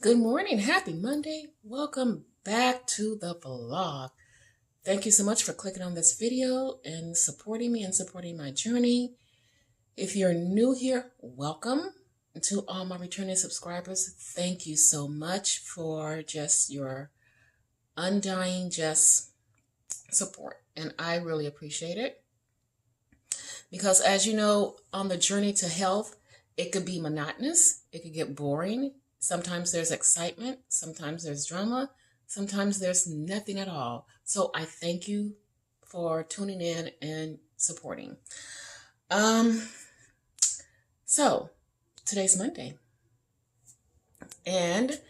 Good morning. Happy Monday. Welcome back to the vlog. Thank you so much for clicking on this video and supporting me and supporting my journey. If you're new here, welcome. And to all my returning subscribers, thank you so much for just your undying support. And I really appreciate it. Because as you know, on the journey to health, it could be monotonous. It could get boring. Sometimes there's excitement, sometimes there's drama, sometimes there's nothing at all. So I thank you for tuning in and supporting. So today's Monday and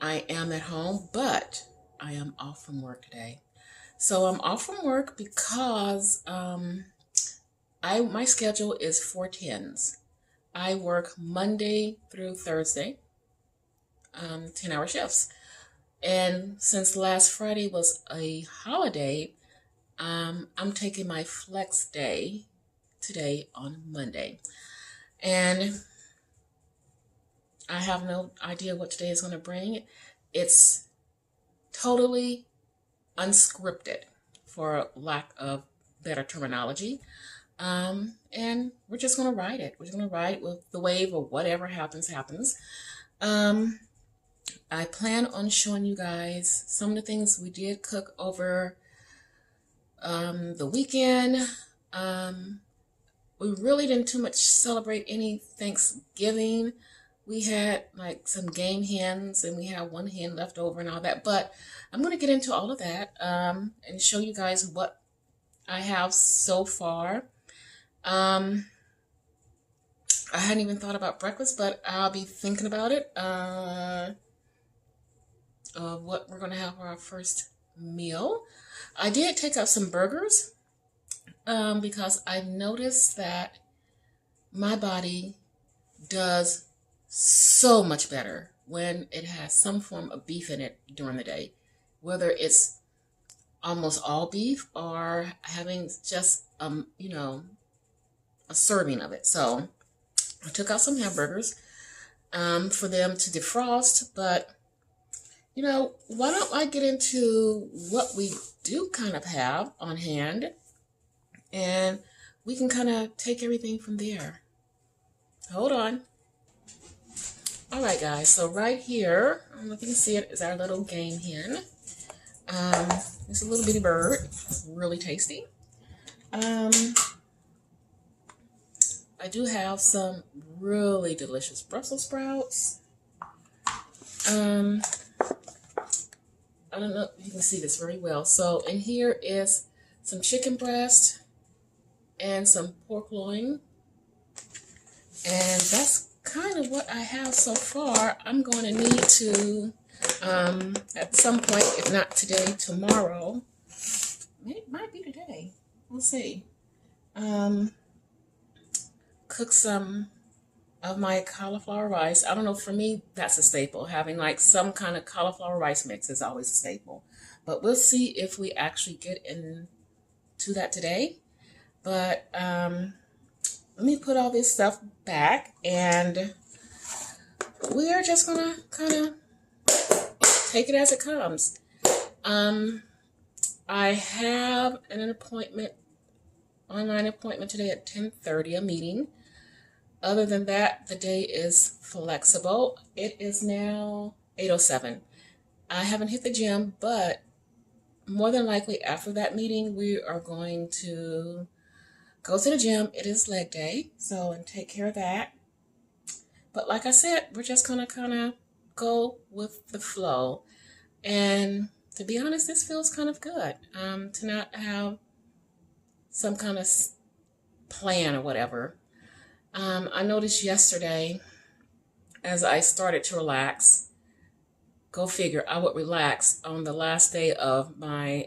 I am at home, but I am off from work today. So I'm off from work because my schedule is 4/10s. I work Monday through Thursday. 10-hour shifts. And since last Friday was a holiday, I'm taking my flex day today on Monday. And I have no idea what today is going to bring. It's totally unscripted, for lack of better terminology. And we're just going to ride it. We're just going to ride with the wave, or whatever happens. I plan on showing you guys some of the things we did cook over the weekend. We really didn't too much celebrate any Thanksgiving. We had like some game hens, and we had one hen left over and all that. But I'm going to get into all of that and show you guys what I have so far. I hadn't even thought about breakfast, but I'll be thinking about it. Of what we're going to have for our first meal. I did take out some burgers because I noticed that my body does so much better when it has some form of beef in it during the day, whether it's almost all beef or having just a serving of it. So I took out some hamburgers for them to defrost, but why don't I get into what we do kind of have on hand, and we can kind of take everything from there. Hold on. All right, guys. So right here, I don't know if you can see it, is our little game hen. It's a little bitty bird, really tasty. I do have some really delicious Brussels sprouts. I don't know if you can see this very well. So in here is some chicken breast and some pork loin. And that's kind of what I have so far. I'm going to need to, at some point, if not today, tomorrow, it might be today, we'll see, cook some of my cauliflower rice. I don't know, for me, that's a staple. Having like some kind of cauliflower rice mix is always a staple. But we'll see if we actually get into that today. But let me put all this stuff back, and we are just gonna kind of take it as it comes. I have an appointment, online appointment today at 10:30, a meeting. Other than that, the day is flexible. It is now 8:07. I haven't hit the gym, but more than likely after that meeting, we are going to go to the gym. It is leg day, and take care of that. But like I said, we're just going to kind of go with the flow. And to be honest, this feels kind of good to not have some kind of plan or whatever. I noticed yesterday, as I started to relax, go figure, I would relax on the last day of my,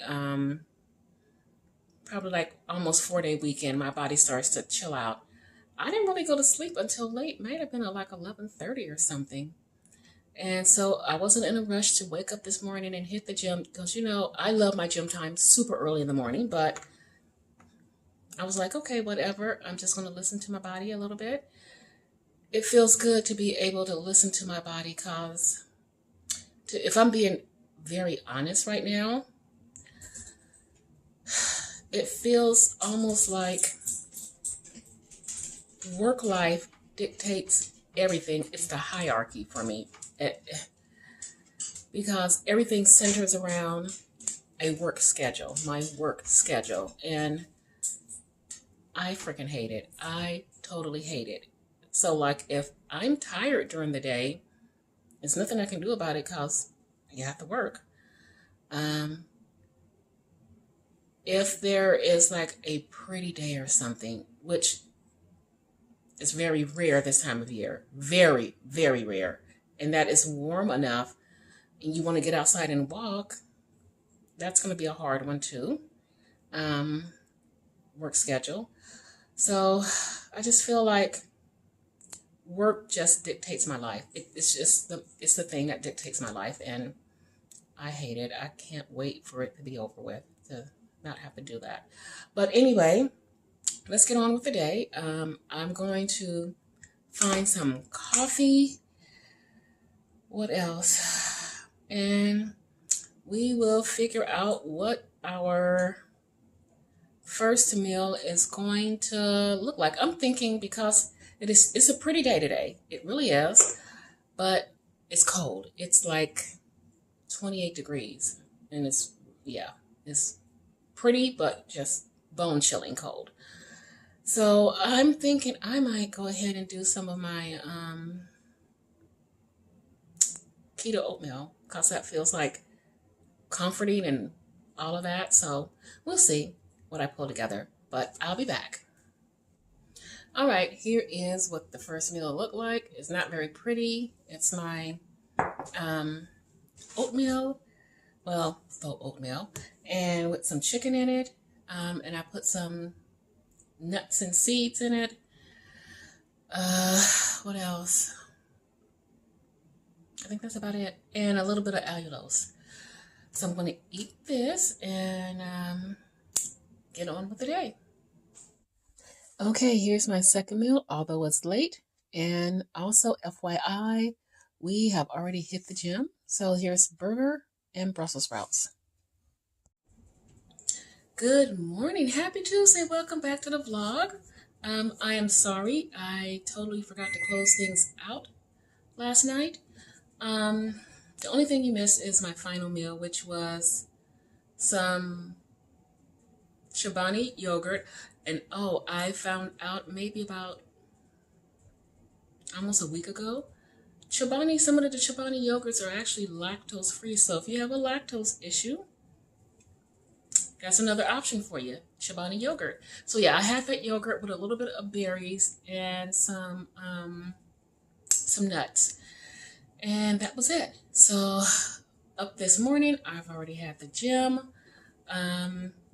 probably like almost 4-day weekend. My body starts to chill out. I didn't really go to sleep until late. Might have been at like 11:30 or something. And so I wasn't in a rush to wake up this morning and hit the gym because, I love my gym time super early in the morning, but I was like, okay, whatever. I'm just going to listen to my body a little bit. It feels good to be able to listen to my body because if I'm being very honest right now, it feels almost like work life dictates everything. It's the hierarchy for me. Because everything centers around a work schedule, my work schedule. And I freaking hate it. I totally hate it. So, like, if I'm tired during the day, there's nothing I can do about it because you have to work. Um, if there is like a pretty day or something, which is very rare this time of year, very, very rare, and that is warm enough, and you want to get outside and walk, that's going to be a hard one too. Work schedule. So I just feel like work just dictates my life. It's the thing that dictates my life, and I hate it. I can't wait for it to be over with, to not have to do that. But anyway, let's get on with the day. I'm going to find some coffee. What else? And we will figure out what our first meal is going to look like. I'm thinking, because it's a pretty day today. It really is. But it's cold. It's like 28 degrees. And it's pretty, but just bone chilling cold. So I'm thinking I might go ahead and do some of my keto oatmeal, because that feels like comforting and all of that. So we'll see what I pull together, but I'll be back. All right, here is what the first meal looked like. It's not very pretty. It's my oatmeal, well, faux oatmeal, and with some chicken in it. And I put some nuts and seeds in it. What else? I think that's about it. And a little bit of allulose. So I'm going to eat this and get on with the day. Okay, here's my second meal, although it's late. And also, FYI, we have already hit the gym. So here's burger and Brussels sprouts. Good morning. Happy Tuesday. Welcome back to the vlog. I am sorry. I totally forgot to close things out last night. The only thing you missed is my final meal, which was some Chobani yogurt. And oh, I found out maybe about almost a week ago, some of the Chobani yogurts are actually lactose free. So if you have a lactose issue, that's another option for you, Chobani yogurt. So yeah, I had that yogurt with a little bit of berries and some nuts. And that was it. So up this morning, I've already had the gym.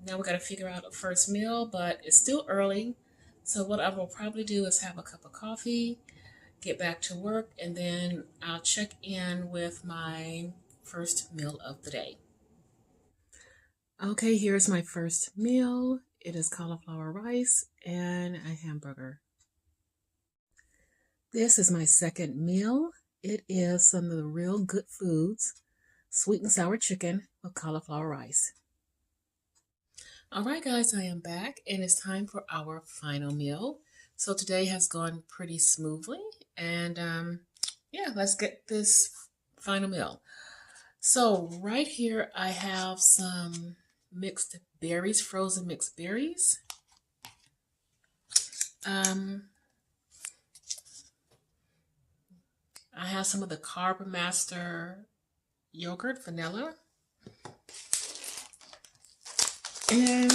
Now we got to figure out a first meal, but it's still early. So what I will probably do is have a cup of coffee, get back to work, and then I'll check in with my first meal of the day. Okay, here's my first meal. It is cauliflower rice and a hamburger. This is my second meal. It is some of the Real Good Foods, sweet and sour chicken with cauliflower rice. All right, guys, I am back, and it's time for our final meal. So today has gone pretty smoothly, and yeah, let's get this final meal. So right here, I have some mixed berries, frozen mixed berries. I have some of the Carb Master yogurt, vanilla. And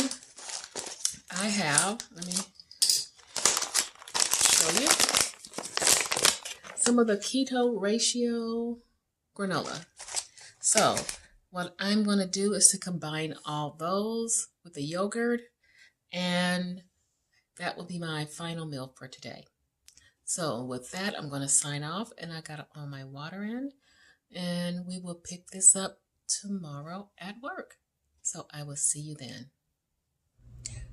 I have, let me show you, some of the Keto Ratio granola. So what I'm going to do is to combine all those with the yogurt, and that will be my final meal for today. So with that, I'm going to sign off, and I got all my water in, and we will pick this up tomorrow at work. So I will see you then.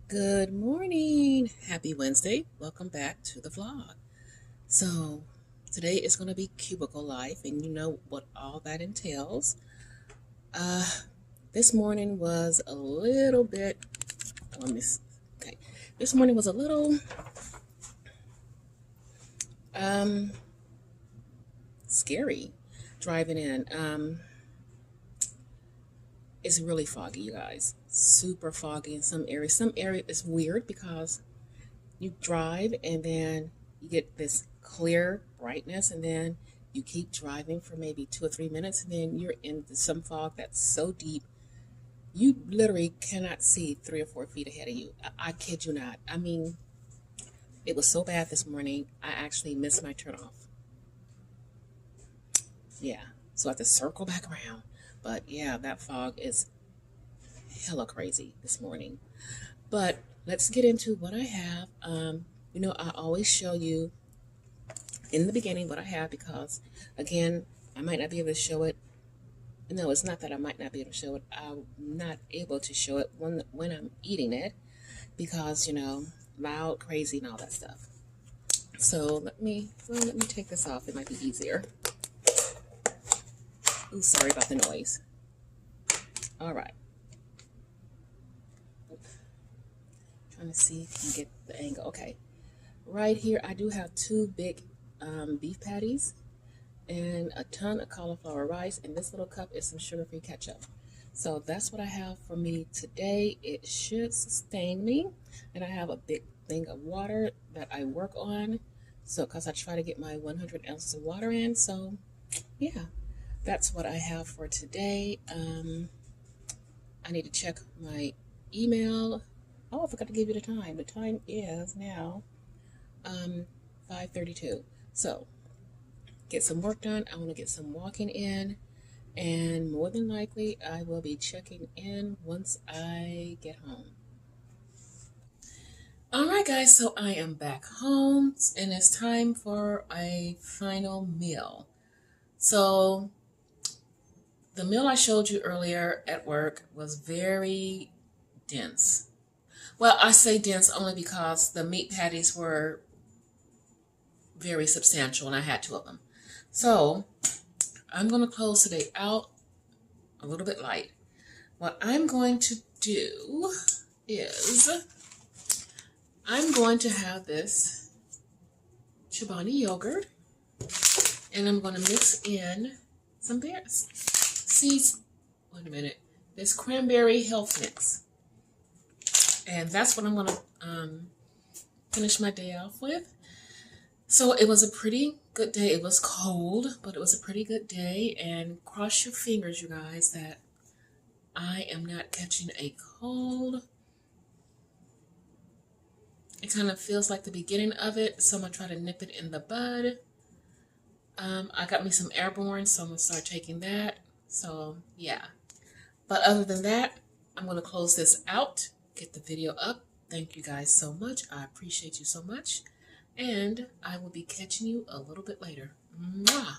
Good morning. Happy Wednesday. Welcome back to the vlog. So Today is going to be cubicle life, and you know what all that entails. This morning was a little bit, okay, this morning was a little scary driving in. It's really foggy, you guys. Super foggy in some areas. Some area is weird because you drive and then you get this clear brightness, and then you keep driving for maybe 2 or 3 minutes, and then you're in some fog that's so deep you literally cannot see 3 or 4 feet ahead of you. I kid you not. I mean, it was so bad this morning, I actually missed my turnoff. Yeah, so I have to circle back around. But yeah, that fog is hella crazy this morning. But let's get into what I have. I always show you in the beginning what I have because, again, I might not be able to show it. No, it's not that I might not be able to show it. I'm not able to show it when I'm eating it because, loud, crazy, and all that stuff. So let me take this off. It might be easier. Ooh, sorry about the noise. All right. Trying to see if you can get the angle. Okay. Right here, I do have 2 big beef patties and a ton of cauliflower rice, and this little cup is some sugar-free ketchup. So that's what I have for me today. It should sustain me, and I have a big thing of water that I work on, so because I try to get my 100 ounces of water in. So yeah, that's what I have for today. I need to check my email. Oh, I forgot to give you the time. The time is now 5:32. So get some work done. I want to get some walking in, and more than likely I will be checking in once I get home. All right, guys, so I am back home, and it's time for a final meal. So the meal I showed you earlier at work was very dense. Well, I say dense only because the meat patties were very substantial, and I had 2 of them. So I'm going to close today out a little bit light. What I'm going to do is I'm going to have this Chobani yogurt, and I'm going to mix in some seeds. Wait a minute. This cranberry health mix. And that's what I'm going to finish my day off with. So it was a pretty good day. It was cold, but it was a pretty good day. And cross your fingers, you guys, that I am not catching a cold. It kind of feels like the beginning of it, so I'm going to try to nip it in the bud. I got me some Airborne, so I'm going to start taking that. So, yeah. But other than that, I'm going to close this out, get the video up. Thank you guys so much. I appreciate you so much. And I will be catching you a little bit later. Mwah!